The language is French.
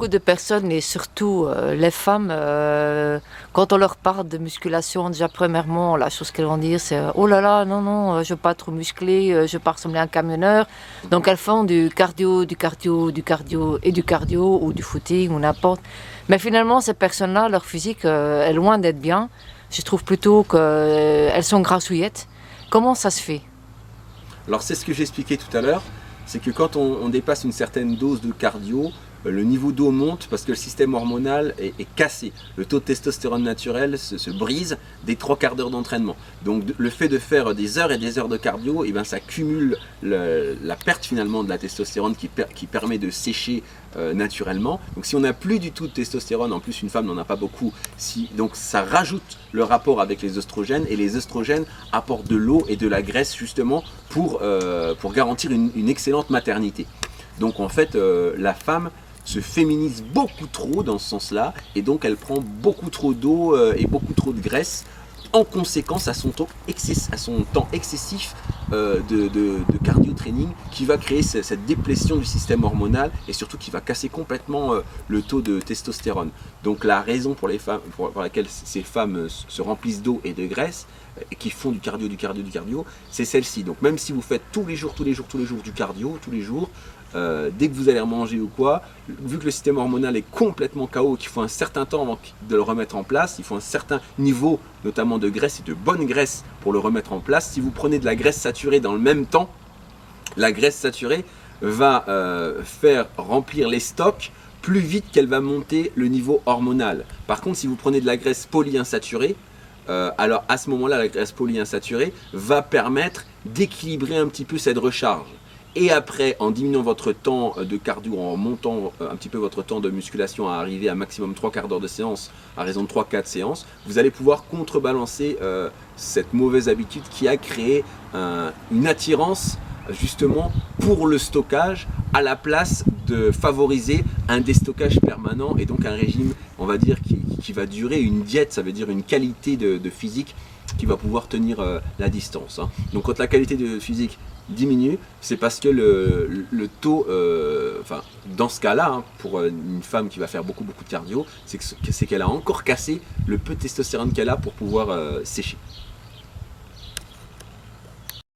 beaucoup de personnes, et surtout les femmes, quand on leur parle de musculation, déjà premièrement, la chose qu'elles vont dire, c'est oh là là, non, non, je veux pas trop muscler, je veux pas ressembler à un camionneur. Donc elles font du cardio, du cardio, du cardio et du cardio, ou du footing, ou n'importe. Mais finalement, ces personnes-là, leur physique est loin d'être bien. Je trouve plutôt qu'elles sont grassouillettes. Comment ça se fait? Alors c'est ce que j'expliquais tout à l'heure, c'est que quand on dépasse une certaine dose de cardio, le niveau d'eau monte parce que le système hormonal est cassé. Le taux de testostérone naturel se brise dès 3/4 d'heure d'entraînement. Donc le fait de faire des heures et des heures de cardio, et ben, ça cumule la perte finalement de la testostérone qui permet de sécher naturellement. Donc si on n'a plus du tout de testostérone, en plus une femme n'en a pas beaucoup, donc ça rajoute le rapport avec les œstrogènes, et les œstrogènes apportent de l'eau et de la graisse justement pour garantir une excellente maternité. Donc en fait la femme se féminise beaucoup trop dans ce sens-là, et donc elle prend beaucoup trop d'eau et beaucoup trop de graisse, en conséquence à son temps excessif de cardio-training, qui va créer cette déplétion du système hormonal, et surtout qui va casser complètement le taux de testostérone. Donc la raison pour laquelle ces femmes se remplissent d'eau et de graisse, et qui font du cardio, c'est celle-ci. Donc même si vous faites tous les jours du cardio, tous les jours, dès que vous allez manger ou quoi, vu que le système hormonal est complètement KO, qu'il faut un certain temps avant de le remettre en place, il faut un certain niveau notamment de graisse, et de bonne graisse pour le remettre en place. Si vous prenez de la graisse saturée dans le même temps, la graisse saturée va faire remplir les stocks plus vite qu'elle va monter le niveau hormonal. Par contre, si vous prenez de la graisse polyinsaturée, alors à ce moment-là, la graisse polyinsaturée va permettre d'équilibrer un petit peu cette recharge. Et après, en diminuant votre temps de cardio, en montant un petit peu votre temps de musculation à arriver à maximum 3/4 d'heure de séance, à raison de 3-4 séances, vous allez pouvoir contrebalancer cette mauvaise habitude qui a créé une attirance justement pour le stockage, à la place de favoriser un déstockage permanent, et donc un régime, on va dire, qui va durer, une diète, ça veut dire une qualité de physique qui va pouvoir tenir la distance. Donc quand la qualité de physique diminue, c'est parce que le taux, dans ce cas-là, pour une femme qui va faire beaucoup de cardio, c'est qu'elle a encore cassé le peu de testostérone qu'elle a pour pouvoir sécher.